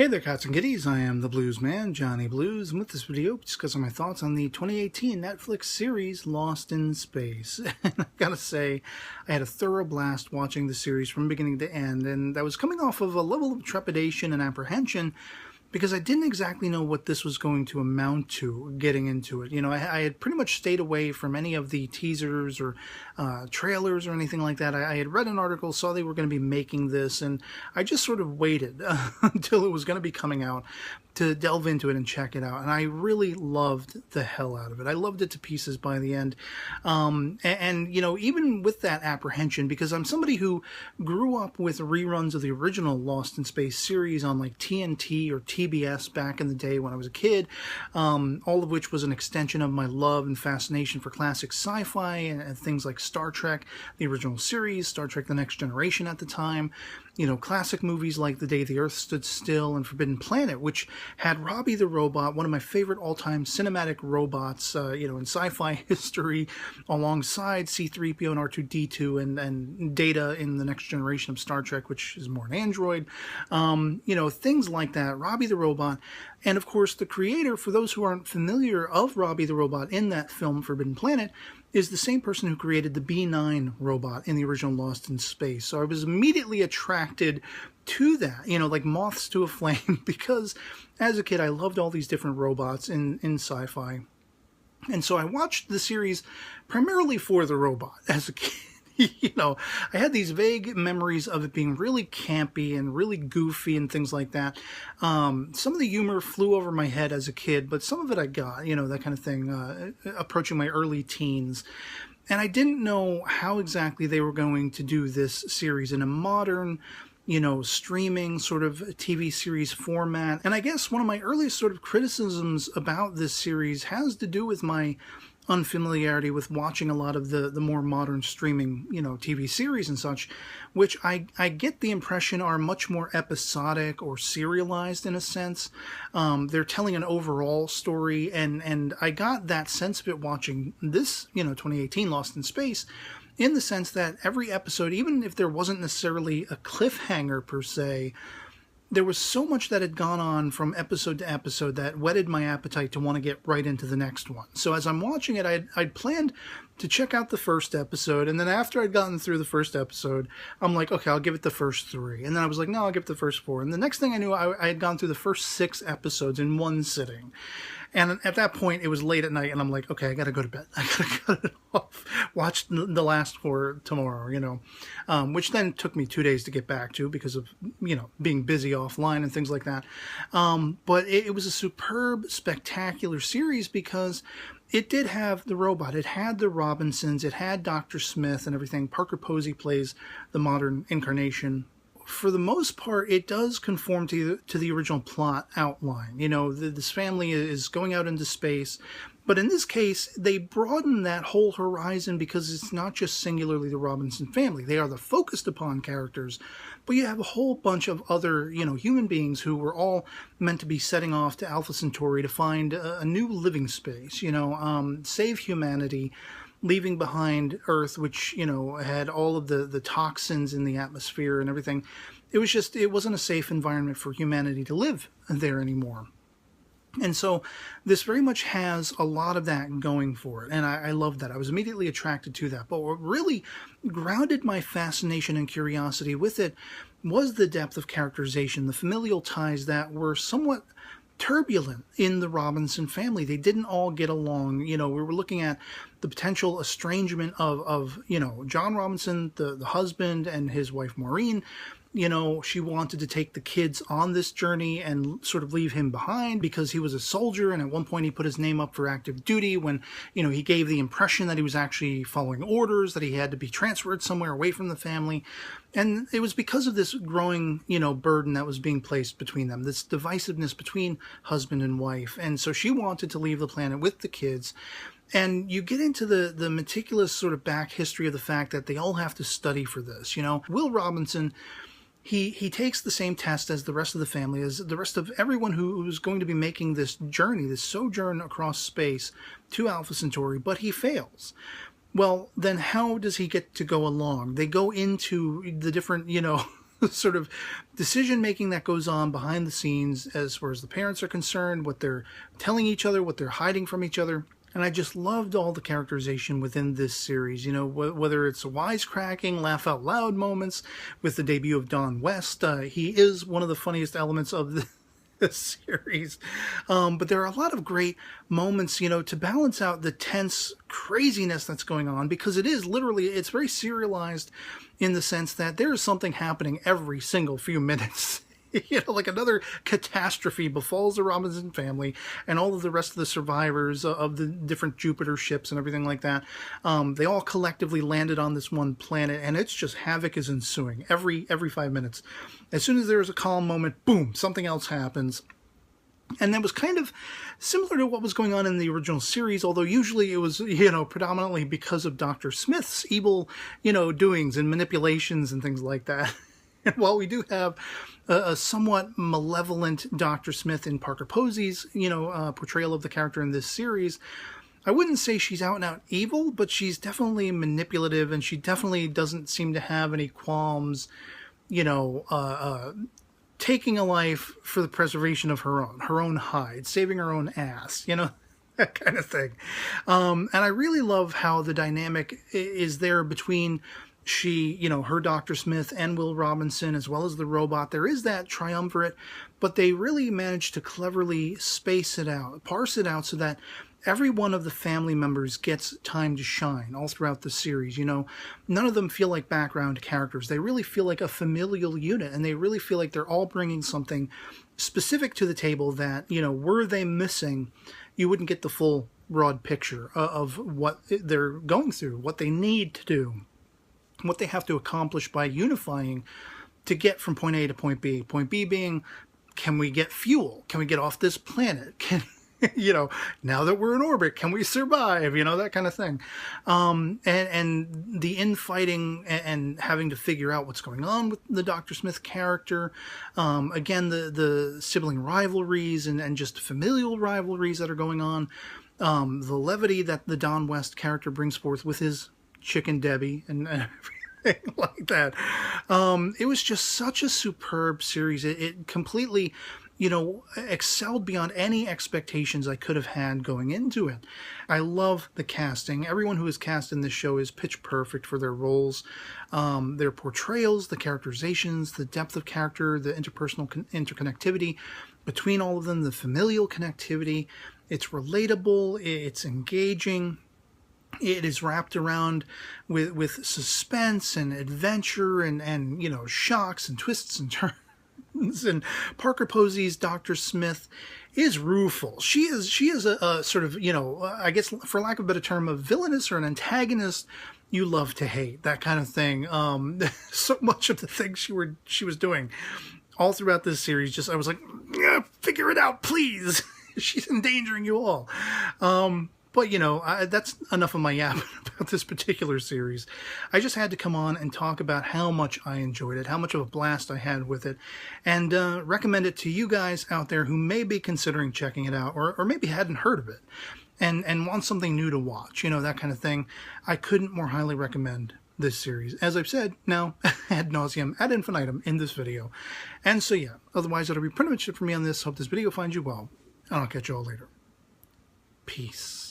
Hey there, cats and kitties. I am the Blues Man, Johnny Blues, and with this video, discussing my thoughts on the 2018 Netflix series Lost in Space. And I gotta say, I had a thorough blast watching the series from beginning to end, and I was coming off of a level of trepidation and apprehension because I didn't exactly know what this was going to amount to getting into it. You know, I had pretty much stayed away from any of the teasers or trailers or anything like that. I had read an article, saw they were going to be making this, and I just sort of waited until it was going to be coming out to delve into it and check it out. And I really loved the hell out of it. I loved it to pieces by the end. And you know, even with that apprehension, because I'm somebody who grew up with reruns of the original Lost in Space series on like TNT or TBS back in the day when I was a kid, all of which was an extension of my love and fascination for classic sci-fi and things like Star Trek, the original series, Star Trek The Next Generation at the time, you know, classic movies like The Day the Earth Stood Still and Forbidden Planet, which had Robbie the Robot, one of my favorite all-time cinematic robots, you know, in sci-fi history, alongside C-3PO and R2-D2 and Data in The Next Generation of Star Trek, which is more an android. You know, things like that. Robbie the Robot. And, of course, the creator, for those who aren't familiar, of Robbie the Robot in that film, Forbidden Planet, is the same person who created the B-9 robot in the original Lost in Space. So I was immediately attracted to that, you know, like moths to a flame, because as a kid I loved all these different robots in sci-fi. And so I watched the series primarily for the robot as a kid. You know, I had these vague memories of it being really campy and really goofy and things like that. Some of the humor flew over my head as a kid, but some of it I got, you know, that kind of thing, approaching my early teens. And I didn't know how exactly they were going to do this series in a modern, you know, streaming sort of TV series format. And I guess one of my earliest sort of criticisms about this series has to do with my unfamiliarity with watching a lot of the more modern streaming, you know, TV series and such, which I get the impression are much more episodic or serialized in a sense. They're telling an overall story, and I got that sense of it watching this, you know, 2018 Lost in Space, in the sense that every episode, even if there wasn't necessarily a cliffhanger per se, there was so much that had gone on from episode to episode that whetted my appetite to want to get right into the next one. So as I'm watching it, I'd planned to check out the first episode, and then after I'd gotten through the first episode, I'm like, okay, I'll give it the first 3. And then I was like, no, I'll give it the first 4. And the next thing I knew, I had gone through the first 6 episodes in one sitting. And at that point, it was late at night, and I'm like, okay, I gotta go to bed. I gotta cut it off. Watch the last 4 tomorrow, you know. Which then took me 2 days to get back to because of, you know, being busy offline and things like that. But it was a superb, spectacular series because it did have the robot. It had the Robinsons. It had Dr. Smith and everything. Parker Posey plays the modern incarnation. For the most part, it does conform to the original plot outline. You know, this family is going out into space, but in this case, they broaden that whole horizon because it's not just singularly the Robinson family. They are the focused upon characters, but you have a whole bunch of other, you know, human beings who were all meant to be setting off to Alpha Centauri to find a new living space, you know, save humanity, leaving behind Earth, which, you know, had all of the toxins in the atmosphere and everything. It was just, it wasn't a safe environment for humanity to live there anymore. And so this very much has a lot of that going for it, and I love that. I was immediately attracted to that. But what really grounded my fascination and curiosity with it was the depth of characterization, the familial ties that were somewhat turbulent in the Robinson family. They didn't all get along. You know, we were looking at the potential estrangement of you know, John Robinson, the husband, and his wife Maureen. You know, she wanted to take the kids on this journey and sort of leave him behind because he was a soldier, and at one point he put his name up for active duty when, you know, he gave the impression that he was actually following orders, that he had to be transferred somewhere away from the family. And it was because of this growing, you know, burden that was being placed between them, this divisiveness between husband and wife. And so she wanted to leave the planet with the kids. And you get into the meticulous sort of back history of the fact that they all have to study for this. You know, Will Robinson, he takes the same test as the rest of the family, as the rest of everyone who's going to be making this journey, this sojourn across space to Alpha Centauri, but he fails. Well, then how does he get to go along? They go into the different, you know, sort of decision making that goes on behind the scenes as far as the parents are concerned, what they're telling each other, what they're hiding from each other. And I just loved all the characterization within this series, you know, whether it's wisecracking, laugh out loud moments with the debut of Don West. He is one of the funniest elements of the series. But there are a lot of great moments, you know, to balance out the tense craziness that's going on, because it is literally, it's very serialized in the sense that there is something happening every single few minutes. You know, like another catastrophe befalls the Robinson family and all of the rest of the survivors of the different Jupiter ships and everything like that. They all collectively landed on this one planet, and it's just havoc is ensuing every 5 minutes. As soon as there's a calm moment, boom, something else happens. And that was kind of similar to what was going on in the original series, although usually it was, you know, predominantly because of Dr. Smith's evil, you know, doings and manipulations and things like that. And while we do have a somewhat malevolent Dr. Smith in Parker Posey's, you know, portrayal of the character in this series, I wouldn't say she's out and out evil, but she's definitely manipulative, and she definitely doesn't seem to have any qualms, you know, taking a life for the preservation of her own hide, saving her own ass, you know, that kind of thing. And I really love how the dynamic is there between she, you know, her Dr. Smith and Will Robinson, as well as the robot. There is that triumvirate, but they really managed to cleverly space it out, parse it out so that every one of the family members gets time to shine all throughout the series. You know, none of them feel like background characters. They really feel like a familial unit, and they really feel like they're all bringing something specific to the table that, you know, were they missing, you wouldn't get the full broad picture of what they're going through, what they need to do, what they have to accomplish by unifying to get from point A to point B. Point B being, can we get fuel? Can we get off this planet? Can, you know, now that we're in orbit, can we survive? You know, that kind of thing. And the infighting and having to figure out what's going on with the Dr. Smith character. Again, the sibling rivalries and just familial rivalries that are going on. The levity that the Don West character brings forth with his Chicken Debbie and everything like that. It was just such a superb series. It completely, you know, excelled beyond any expectations I could have had going into it. I love the casting. Everyone who is cast in this show is pitch perfect for their roles. Their portrayals, the characterizations, the depth of character, the interpersonal interconnectivity between all of them, the familial connectivity. It's relatable, it's engaging. It is wrapped around with suspense and adventure and you know, shocks and twists and turns. And Parker Posey's Dr. Smith is rueful. She is a sort of, you know, I guess for lack of a better term, a villainous or an antagonist you love to hate, that kind of thing. So much of the things she was doing all throughout this series, just I was like, yeah, figure it out, please. She's endangering you all. But, you know, that's enough of my yapping about this particular series. I just had to come on and talk about how much I enjoyed it, how much of a blast I had with it, and recommend it to you guys out there who may be considering checking it out, or maybe hadn't heard of it, and want something new to watch, you know, that kind of thing. I couldn't more highly recommend this series, as I've said now ad nauseum, ad infinitum in this video. And so, yeah, otherwise that'll be pretty much it for me on this. Hope this video finds you well, and I'll catch you all later. Peace.